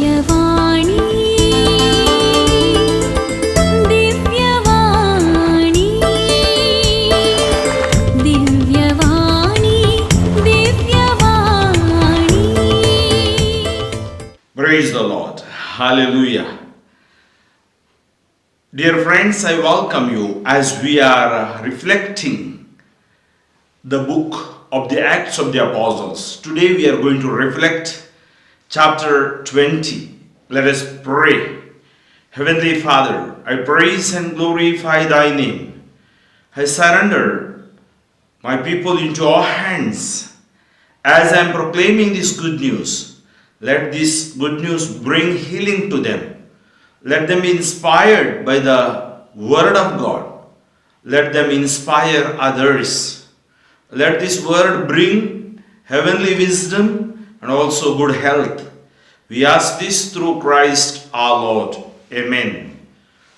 Divyavani, Divyavani, Divyavani, Divyavani. Praise the Lord. Hallelujah. Dear friends, I welcome you as we are reflecting the book of the Acts of the Apostles. Today we are going to reflect chapter 20. Let us pray. Heavenly Father, I praise and glorify thy name. I surrender my people into your hands as I am proclaiming this good news. Let this good news bring healing to them. Let them be inspired by the word of God. Let them inspire others. Let this word bring heavenly wisdom and also good health. We ask this through Christ our Lord. Amen.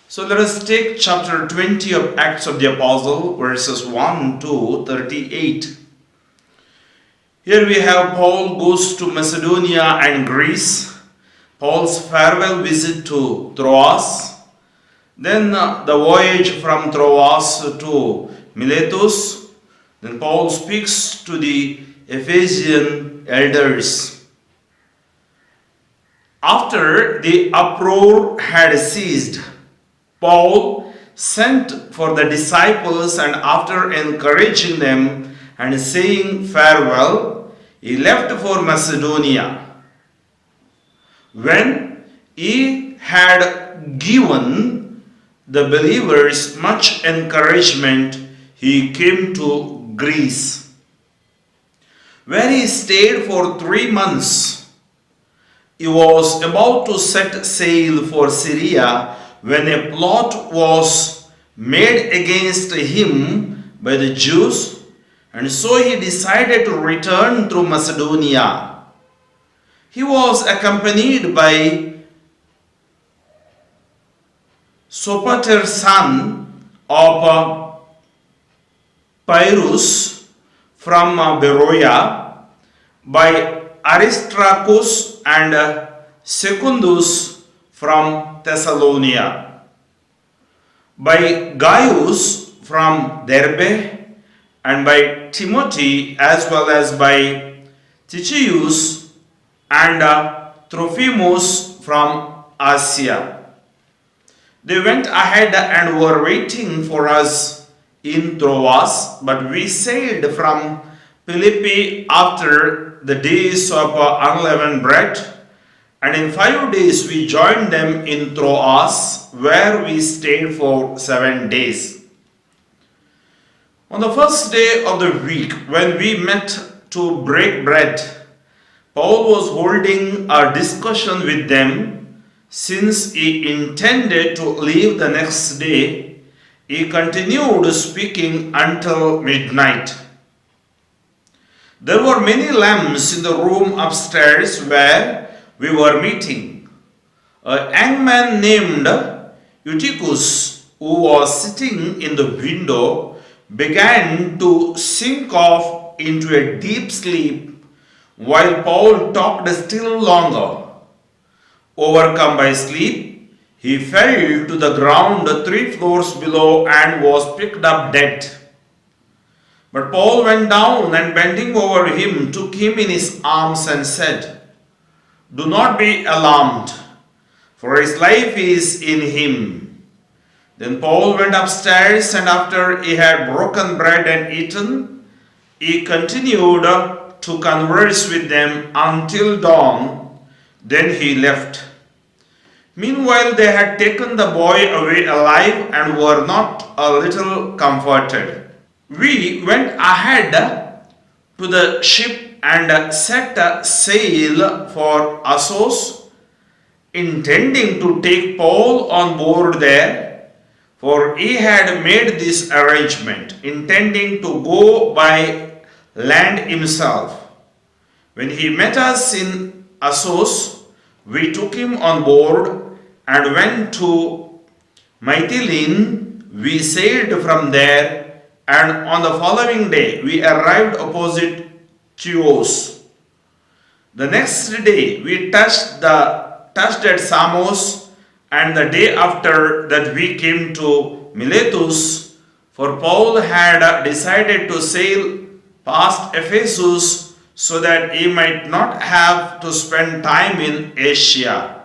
So let us take chapter 20 of Acts of the Apostle, verses 1 to 38. Here we have Paul goes to Macedonia and Greece. Paul's farewell visit to Troas. Then the voyage from Troas to Miletus. Then Paul speaks to the Ephesian elders. After the uproar had ceased, Paul sent for the disciples, and after encouraging them and saying farewell, he left for Macedonia. When he had given the believers much encouragement, he came to Greece, where he stayed for 3 months. He was about to set sail for Syria when a plot was made against him by the Jews, and so he decided to return through Macedonia. He was accompanied by Sopater's son of Pyrrhus from Beroea, by Aristarchus and Secundus from Thessalonica, by Gaius from Derbe, and by Timothy, as well as by Tychicus and Trophimus from Asia. They went ahead and were waiting for us in Troas, but we sailed from Philippi after the days of unleavened bread, and in 5 days we joined them in Troas, where we stayed for 7 days. On the first day of the week, when we met to break bread, Paul was holding a discussion with them. Since he intended to leave the next day, he continued speaking until midnight. There were many lamps in the room upstairs where we were meeting. A young man named Eutychus, who was sitting in the window, began to sink off into a deep sleep while Paul talked still longer. Overcome by sleep, he fell to the ground 3 floors below and was picked up dead. But Paul went down and, bending over him, took him in his arms and said, "Do not be alarmed, for his life is in him." Then Paul went upstairs, and after he had broken bread and eaten, he continued to converse with them until dawn. Then he left. Meanwhile, they had taken the boy away alive and were not a little comforted. We went ahead to the ship and set sail for Assos, intending to take Paul on board there, for he had made this arrangement, intending to go by land himself. When he met us in Assos, we took him on board and went to Mytilene. We sailed from there, and on the following day we arrived opposite Chios. The next day we touched the touched at Samos, and the day after that we came to Miletus, for Paul had decided to sail past Ephesus so that he might not have to spend time in Asia.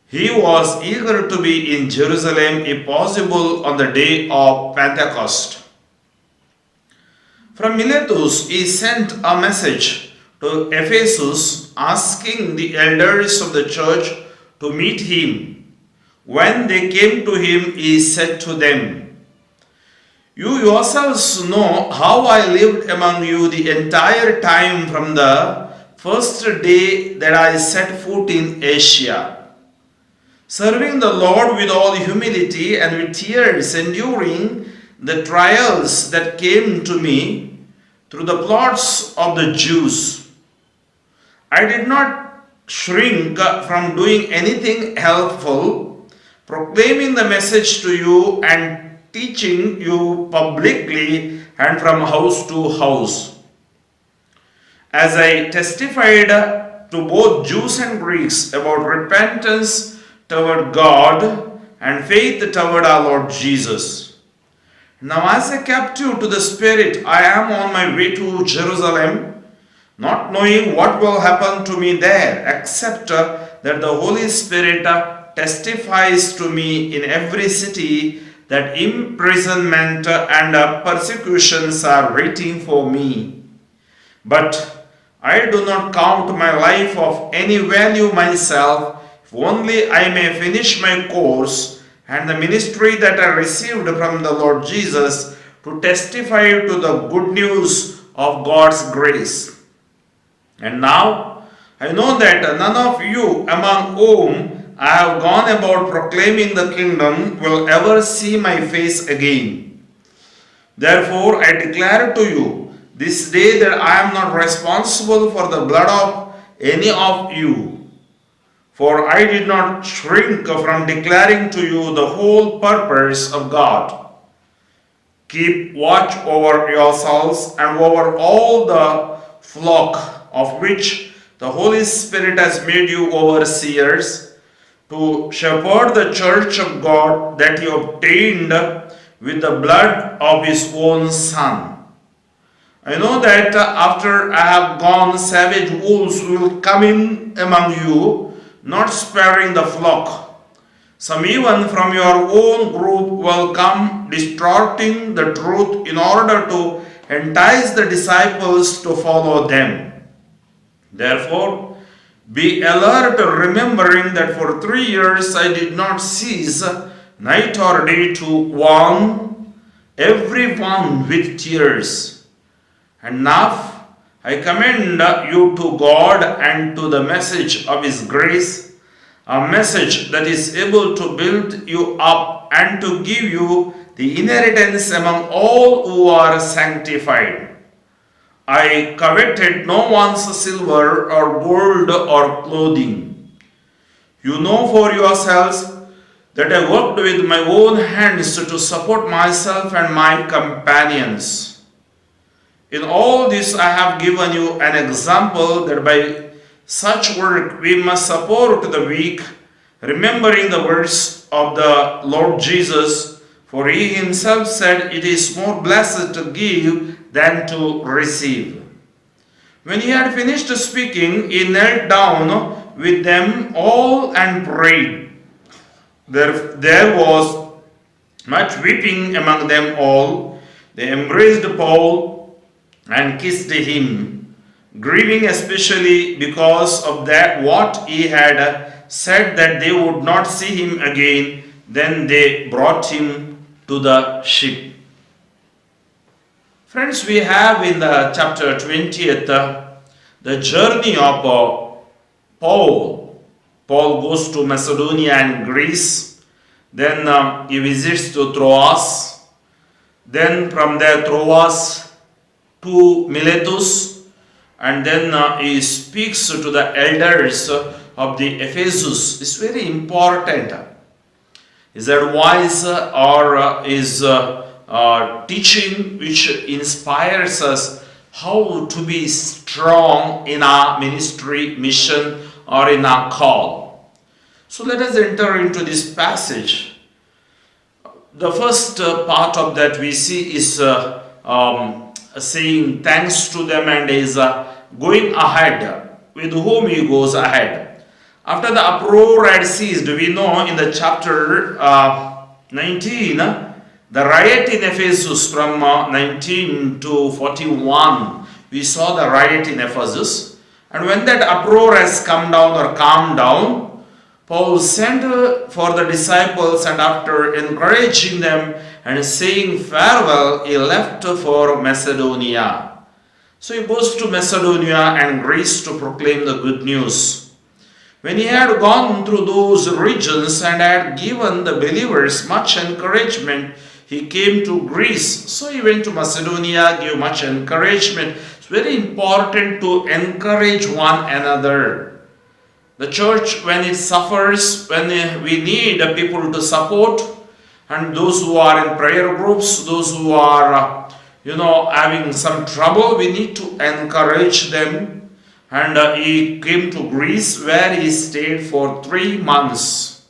He was eager to be in Jerusalem, if possible, on the day of Pentecost. From Miletus, he sent a message to Ephesus asking the elders of the church to meet him. When they came to him, he said to them, "You yourselves know how I lived among you the entire time from the first day that I set foot in Asia, serving the Lord with all humility and with tears, enduring the trials that came to me through the plots of the Jews. I did not shrink from doing anything helpful, proclaiming the message to you and teaching you publicly and from house to house, as I testified to both Jews and Greeks about repentance toward God and faith toward our Lord Jesus. Now as a captive to the Spirit, I am on my way to Jerusalem, not knowing what will happen to me there, except that the Holy Spirit testifies to me in every city that imprisonment and persecutions are waiting for me. But I do not count my life of any value myself, if only I may finish my course and the ministry that I received from the Lord Jesus to testify to the good news of God's grace. And now I know that none of you among whom I have gone about proclaiming the kingdom will ever see my face again. Therefore I declare to you this day that I am not responsible for the blood of any of you. For I did not shrink from declaring to you the whole purpose of God. Keep watch over yourselves and over all the flock of which the Holy Spirit has made you overseers, to shepherd the church of God that he obtained with the blood of his own Son. I know that after I have gone, savage wolves will come in among you, not sparing the flock. Some even from your own group will come, distorting the truth in order to entice the disciples to follow them. Therefore, be alert, remembering that for 3 years I did not cease, night or day, to warn everyone with tears. And now I commend you to God and to the message of His grace, a message that is able to build you up and to give you the inheritance among all who are sanctified. I coveted no one's silver or gold or clothing. You know for yourselves that I worked with my own hands to support myself and my companions. In all this I have given you an example that by such work we must support the weak, remembering the words of the Lord Jesus, for he himself said, "It is more blessed to give than to receive." When he had finished speaking, he knelt down with them all and prayed. There was much weeping among them all. They embraced Paul and kissed him, grieving especially because of that what he had said, that they would not see him again. Then they brought him to the ship. Friends, we have in the chapter 20th the journey of Paul. Paul goes to Macedonia and Greece. Then he visits to Troas. Then from there Troas to Miletus. And then he speaks to the elders of the Ephesus. It's very important. His advice or his teaching which inspires us how to be strong in our ministry, mission, or in our call. So let us enter into this passage. The first part of that we see is saying thanks to them and is going ahead. With whom he goes ahead. After the uproar had ceased, we know in the chapter 19, the riot in Ephesus from 19 to 41, we saw the riot in Ephesus. And when that uproar has come down or calmed down, Paul sent for the disciples, and after encouraging them and saying farewell, he left for Macedonia. So he goes to Macedonia and Greece to proclaim the good news. When he had gone through those regions and had given the believers much encouragement, he came to Greece. So he went to Macedonia, gave much encouragement. It's very important to encourage one another. The church, when it suffers, when we need people to support, and those who are in prayer groups, those who are, having some trouble, we need to encourage them. And he came to Greece, where he stayed for 3 months.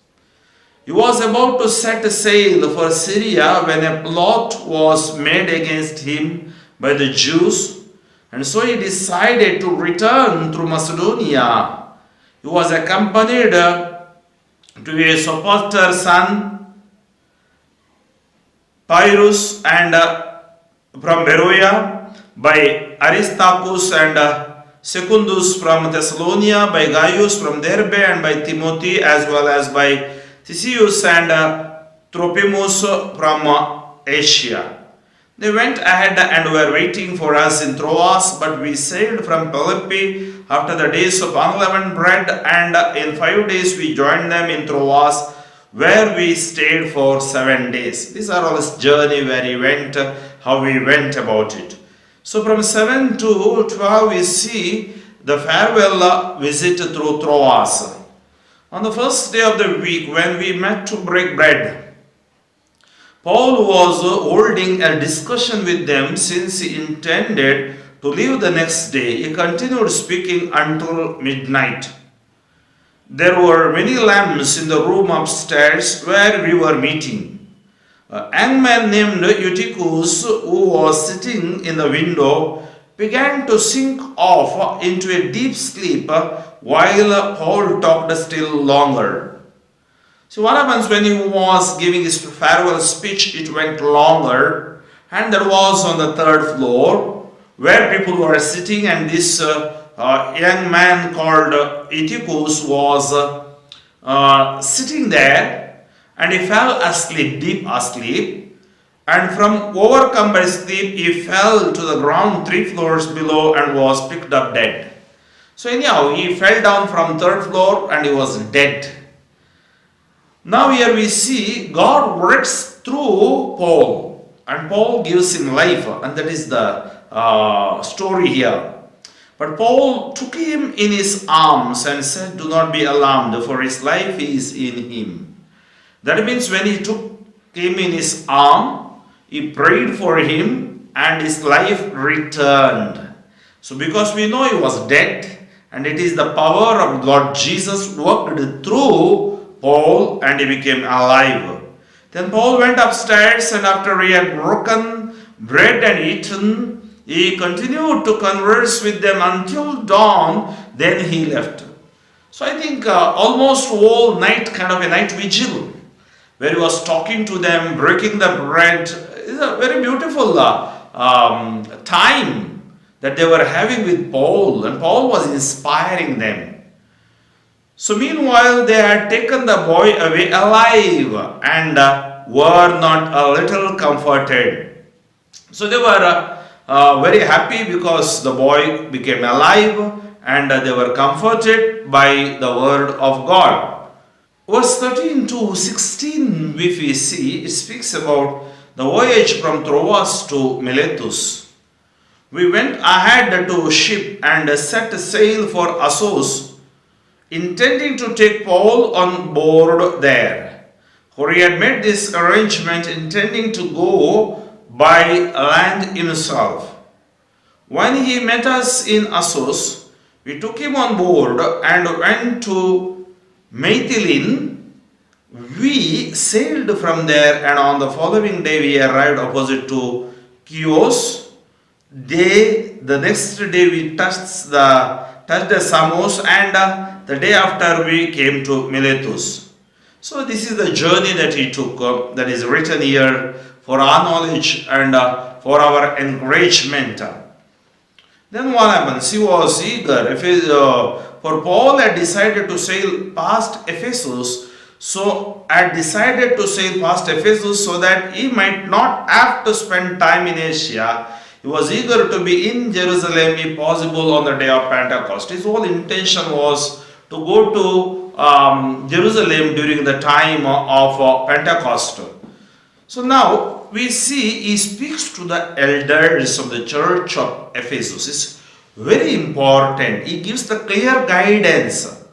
He was about to set sail for Syria when a plot was made against him by the Jews, and so he decided to return through Macedonia. He was accompanied to a Sopater's son, Pyrrhus, and from Beroea, by Aristarchus and Secundus from Thessalonica, by Gaius from Derbe, and by Timothy, as well as by Theseus and Trophimus from Asia. They went ahead and were waiting for us in Troas, but we sailed from Philippi after the days of unleavened bread, and in 5 days we joined them in Troas, where we stayed for 7 days. These are all his journey, where he went, how we went about it. So from 7 to 12 we see the farewell visit through Troas. On the first day of the week, when we met to break bread, Paul was holding a discussion with them, since he intended to leave the next day. He continued speaking until midnight. There were many lamps in the room upstairs where we were meeting. A young man named Eutychus, who was sitting in the window, began to sink off into a deep sleep while Paul talked still longer. So what happens when he was giving his farewell speech, it went longer, and that was on the 3rd floor where people were sitting, and this young man called Eutychus was sitting there, and he fell asleep, deep asleep, and from overcome by sleep he fell to the ground 3 floors below and was picked up dead. So anyhow, he fell down from 3rd floor and he was dead. Now here we see God works through Paul, and Paul gives him life, and that is the story here. But Paul took him in his arms and said, "Do not be alarmed, for his life is in him." That means when he took him in his arm, he prayed for him and his life returned. So because we know he was dead, and it is the power of Lord Jesus worked through Paul, and he became alive. Then Paul went upstairs, and after he had broken bread and eaten, he continued to converse with them until dawn. Then he left. So I think almost all night, kind of a night vigil, where he was talking to them, breaking the bread. It's a very beautiful time that they were having with Paul, and Paul was inspiring them. So meanwhile, they had taken the boy away alive, and were not a little comforted. So they were very happy because the boy became alive, and they were comforted by the word of God. Verse 13 to 16, if we see, it speaks about the voyage from Troas to Miletus. We went ahead to ship and set sail for Assos, intending to take Paul on board there. For he had made this arrangement intending to go by land himself. When he met us in Assos, we took him on board and went to Methylene, we sailed from there, and on the following day we arrived opposite to Chios. The next day we touched the Samos, and the day after we came to Miletus. So this is the journey that he took, that is written here for our knowledge and for our encouragement. Then what happens? He was eager. For Paul had decided to sail past Ephesus, so that he might not have to spend time in Asia. He was eager to be in Jerusalem if possible on the day of Pentecost. His whole intention was to go to Jerusalem during the time of Pentecost. So now we see he speaks to the elders of the church of Ephesus. It's very important. He gives the clear guidance.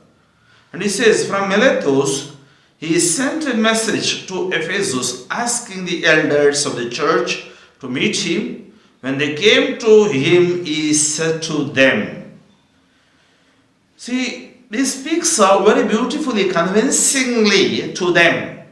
And he says, from Miletus, he sent a message to Ephesus asking the elders of the church to meet him. When they came to him, he said to them. See, he speaks very beautifully, convincingly to them.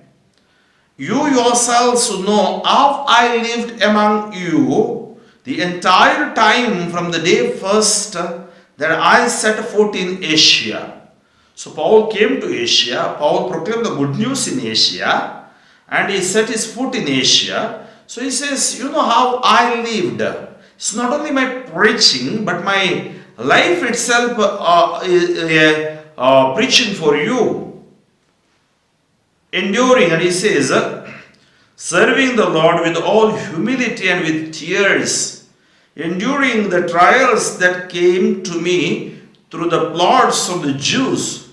You yourselves know how I lived among you the entire time from the day first that I set foot in Asia. So Paul came to Asia. Paul proclaimed the good news in Asia, and he set his foot in Asia. So he says, you know how I lived. It's not only my preaching, but my life itself preaching for you. Enduring, and he says, serving the Lord with all humility and with tears, enduring the trials that came to me through the plots of the Jews.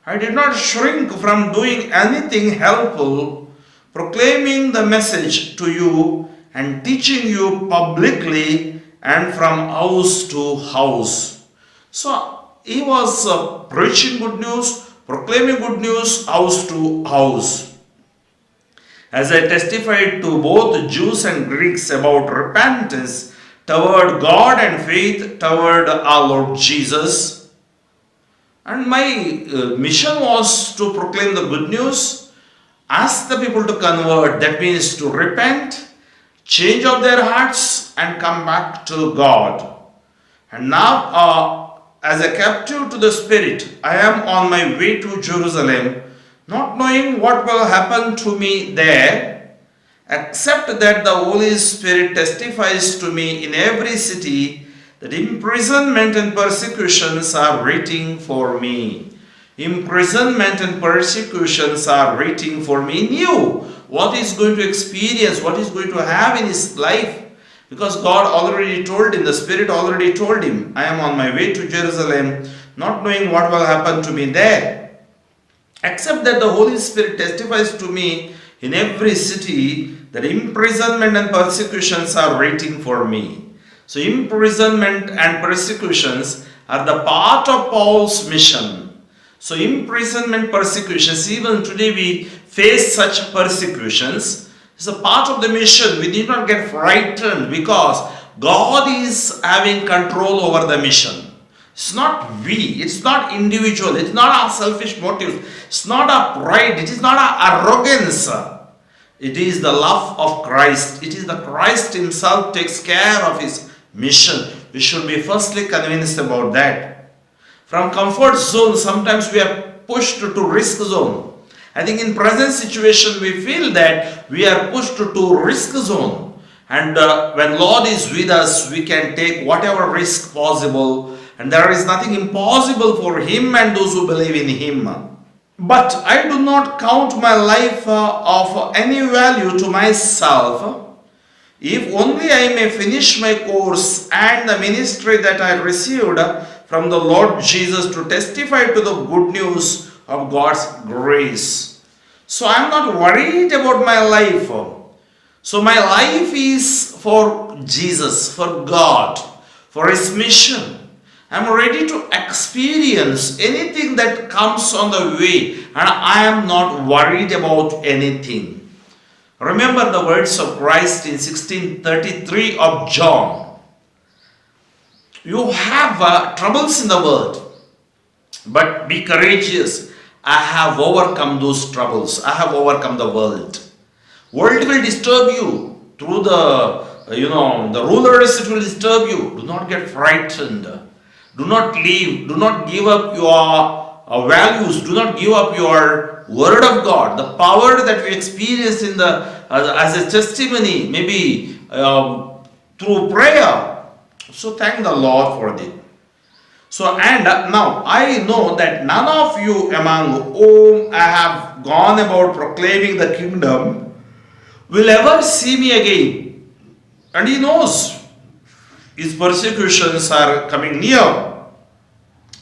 I did not shrink from doing anything helpful, proclaiming the message to you and teaching you publicly and from house to house. So he was preaching good news, proclaiming good news, house to house. As I testified to both Jews and Greeks about repentance toward God and faith toward our Lord Jesus. And my mission was to proclaim the good news, ask the people to convert, that means to repent, change of their hearts and come back to God. And now as a captive to the Spirit, I am on my way to Jerusalem, not knowing what will happen to me there, except that the Holy Spirit testifies to me in every city that imprisonment and persecutions are waiting for me. Imprisonment and persecutions are waiting for me. He knew what he's going to experience, what he's going to have in his life, because God already told him, the Spirit already told him, I am on my way to Jerusalem, not knowing what will happen to me there, except that the Holy Spirit testifies to me in every city that imprisonment and persecutions are waiting for me. So imprisonment and persecutions are the part of Paul's mission. So imprisonment, persecutions, even today we face such persecutions. It's a part of the mission. We need not get frightened because God is having control over the mission. It's not we, it's not individual, it's not our selfish motives, it's not our pride, it is not our arrogance. It is the love of Christ. It is the Christ himself takes care of his mission. We should be firstly convinced about that. From comfort zone, sometimes we are pushed to risk zone. I think in present situation, we feel that we are pushed to risk zone. And when Lord is with us, we can take whatever risk possible. And there is nothing impossible for him and those who believe in him. But I do not count my life of any value to myself, if only I may finish my course and the ministry that I received from the Lord Jesus to testify to the good news of God's grace. So I am not worried about my life. So my life is for Jesus, for God, for his mission. I am ready to experience anything that comes on the way, and I am not worried about anything. Remember the words of Christ in 16:33 of John. You have troubles in the world, but be courageous. I have overcome those troubles. I have overcome the world. World will disturb you through the rulers. It will disturb you. Do not get frightened. Do not leave. Do not give up your values. Do not give up your word of God. The power that we experience in as a testimony, maybe through prayer. So thank the Lord for this. So, and now I know that none of you among whom I have gone about proclaiming the kingdom will ever see me again. And he knows his persecutions are coming near.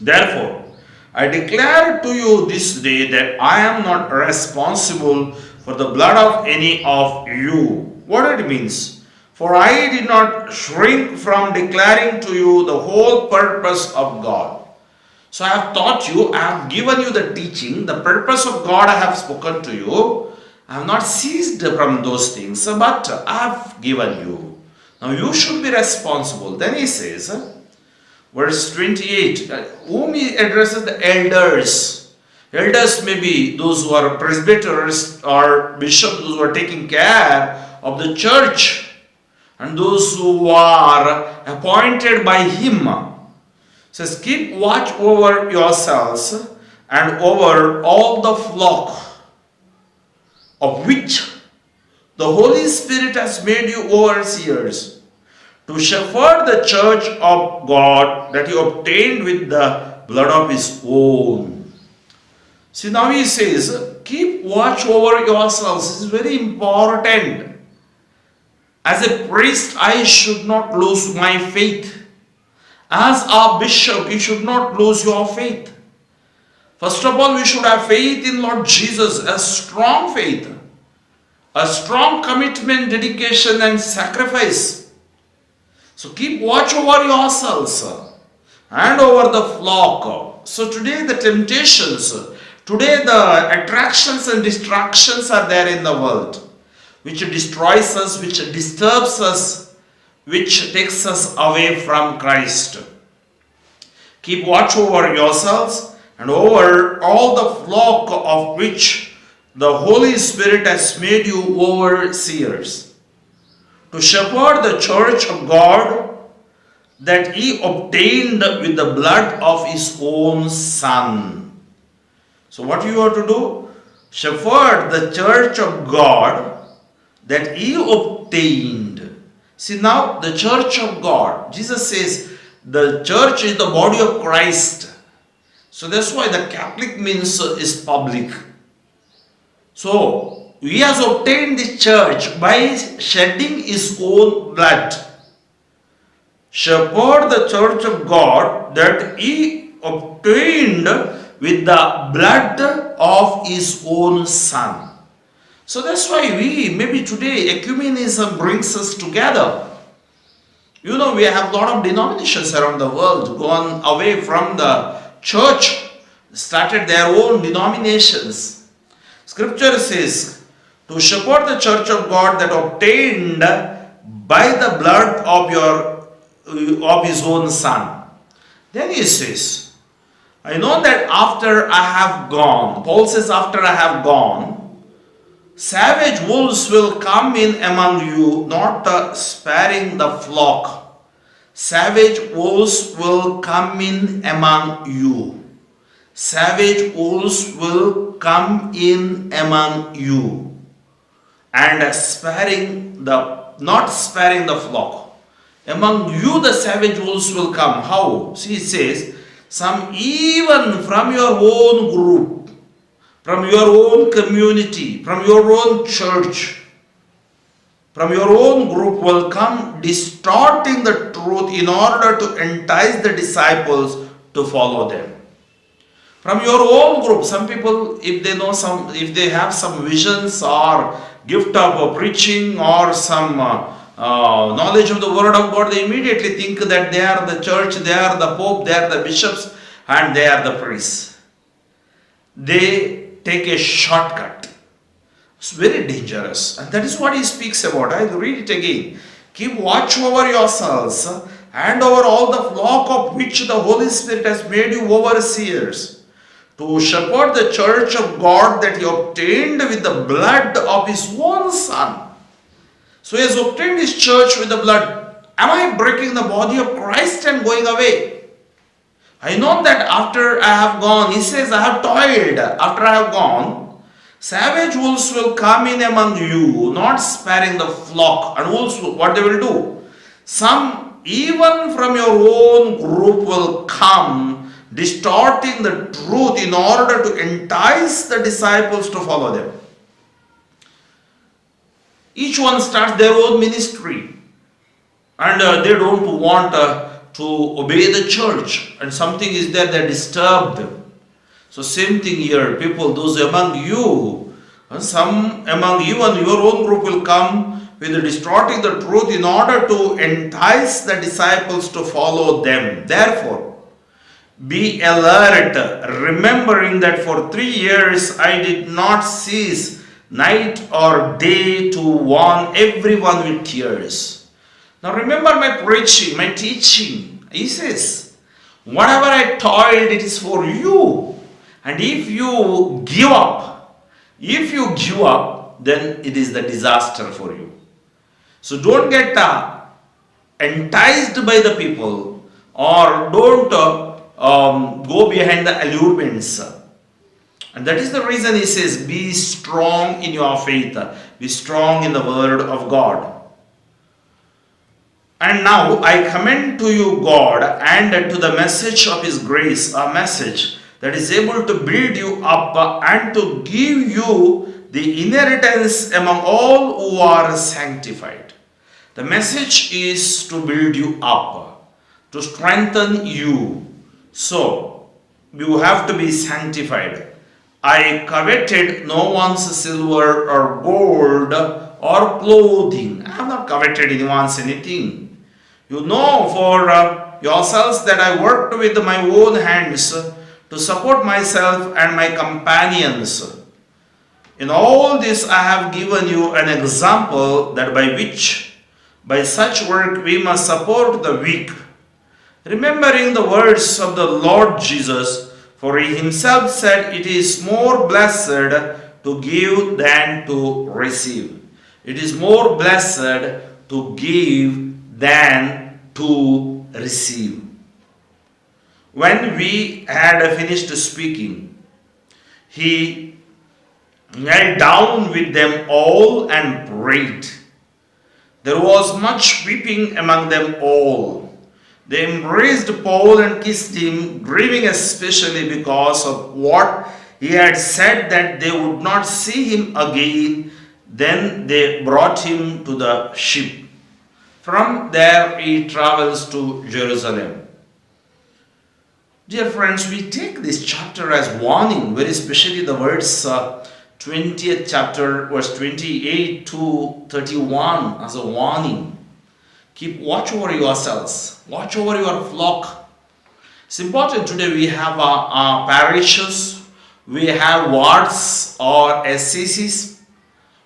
Therefore, I declare to you this day that I am not responsible for the blood of any of you. What it means? For I did not shrink from declaring to you the whole purpose of God. So I have taught you, I have given you the teaching, the purpose of God I have spoken to you. I have not ceased from those things, but I have given you. Now you should be responsible. Then he says, verse 28, whom he addresses the elders. Elders may be those who are presbyters or bishops, those who are taking care of the church, and those who are appointed by him. Says, keep watch over yourselves and over all the flock of which the Holy Spirit has made you overseers, to shepherd the church of God that he obtained with the blood of his own. See, now he says, keep watch over yourselves. This is very important. As a priest, I should not lose my faith. As a bishop, you should not lose your faith. First of all, we should have faith in Lord Jesus, a strong faith, a strong commitment, dedication, and sacrifice. So keep watch over yourselves and over the flock. So today the temptations, today the attractions and distractions are there in the world, which destroys us, which disturbs us, which takes us away from Christ. Keep watch over yourselves and over all the flock of which the Holy Spirit has made you overseers, to shepherd the church of God that he obtained with the blood of his own Son. So what you have to do? Shepherd the church of God that he obtained. See, now the church of God, Jesus says the church is the body of Christ. So that's why the Catholic means is public. So he has obtained the church by shedding his own blood. Shepherd the church of God that he obtained with the blood of his own Son. So that's why maybe today, ecumenism brings us together. You know, we have a lot of denominations around the world gone away from the church, started their own denominations. Scripture says, to shepherd the church of God that obtained by the blood of his own Son. Then he says, I know that after I have gone, Paul says, after I have gone, savage wolves will come in among you, not sparing the flock. Savage wolves will come in among you. Savage wolves will come in among you. And not sparing the flock. Among you the savage wolves will come. How? See, it says, some even from your own group, from your own community, from your own church, from your own group will come distorting the truth in order to entice the disciples to follow them. From your own group, some people, if they have some visions or gift of preaching or some knowledge of the word of God, they immediately think that they are the church, they are the pope, they are the bishops, and they are the priests. They take a shortcut. It's very dangerous. And that is what he speaks about. I will read it again. Keep watch over yourselves and over all the flock of which the Holy Spirit has made you overseers, to shepherd the church of God that he obtained with the blood of his own son. So he has obtained his church with the blood. Am I breaking the body of Christ and going away? I know that after I have gone, he says, I have toiled. After I have gone, savage wolves will come in among you, not sparing the flock. And wolves, what they will do? Some, even from your own group, will come, distorting the truth in order to entice the disciples to follow them. Each one starts their own ministry, and they don't want to obey the church, and something is there that disturbs them. So same thing here, people, those among you, some among you and your own group will come with distorting the truth in order to entice the disciples to follow them. Therefore, be alert, remembering that for 3 years I did not cease night or day to warn everyone with tears. Now remember my preaching, my teaching. He says, whatever I toiled, it is for you. And if you give up, then it is the disaster for you. So don't get enticed by the people, or don't go behind the allurements. And that is the reason he says, be strong in your faith. Be strong in the word of God. And now I commend to you God and to the message of his grace, a message that is able to build you up and to give you the inheritance among all who are sanctified. The message is to build you up, to strengthen you. So, you have to be sanctified. I coveted no one's silver or gold or clothing. I have not coveted anyone's anything. You know for yourselves that I worked with my own hands to support myself and my companions. In all this I have given you an example that by such work we must support the weak, remembering the words of the Lord Jesus, for he himself said, it is more blessed to give than to receive. It is more blessed to give than to receive. When we had finished speaking, he knelt down with them all and prayed. There was much weeping among them all. They embraced Paul and kissed him, grieving especially because of what he had said that they would not see him again. Then they brought him to the ship. From there he travels to Jerusalem. Dear friends, we take this chapter as warning, very especially the verse 20th chapter, verse 28 to 31 as a warning. Keep watch over yourselves. Watch over your flock. It's important today we have parishes, we have wards or SCCs,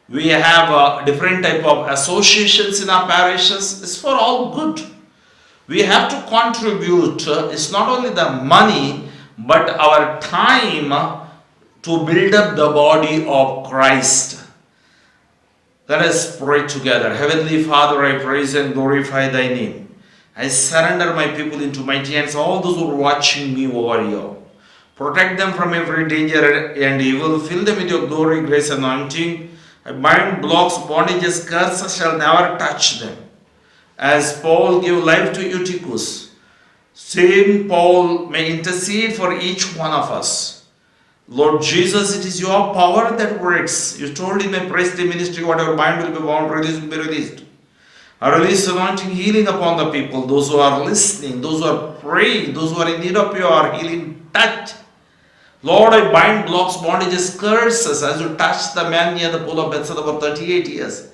we have different type of associations in our parishes. It's for all good. We have to contribute. It's not only the money, but our time to build up the body of Christ. Let us pray together. Heavenly Father, I praise and glorify thy name. I surrender my people into mighty hands, all those who are watching me over here. Protect them from every danger and evil. Fill them with your glory, grace, anointing. I bind blocks, bondages, curses shall never touch them. As Paul gave life to Eutychus, same Paul may intercede for each one of us. Lord Jesus, it is your power that works. You told in my priestly ministry, whatever bind will be bound, released will be released. I release anointing, healing upon the people, those who are listening, those who are praying, those who are in need of your healing touch. Lord, I bind blocks, bondages, curses as you touched the man near the pool of Bethesda for 38 years.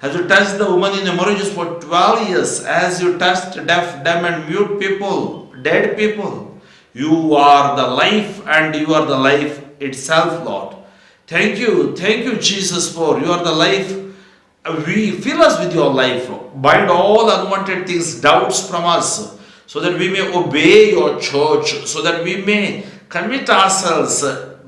As you touched the woman in hemorrhages for 12 years. As you touched deaf, dumb and mute people, dead people. You are the life and you are the life itself, Lord. Thank you, Jesus, for you are the life. We fill us with your life. Bind all unwanted things, doubts from us, so that we may obey your church, so that we may commit ourselves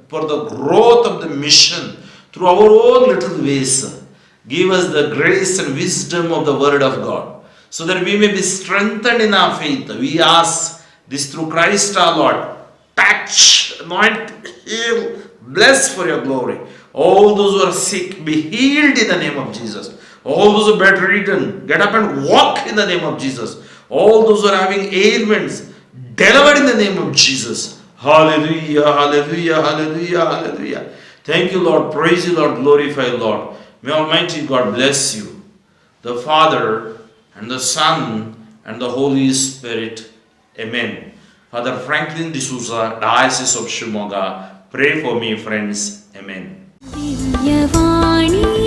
for the growth of the mission through our own little ways. Give us the grace and wisdom of the Word of God, so that we may be strengthened in our faith. We ask this through Christ our Lord. Touch, anoint, heal, bless for your glory. All those who are sick, be healed in the name of Jesus. All those who are bedridden, get up and walk in the name of Jesus. All those who are having ailments, delivered in the name of Jesus. Hallelujah, hallelujah, hallelujah, hallelujah. Thank you, Lord. Praise you, Lord. Glorify you, Lord. May Almighty God bless you, the Father and the Son and the Holy Spirit. Amen. Father Franklin D'Souza, Diocese of Shimoga, pray for me, friends. Amen. Divyavani.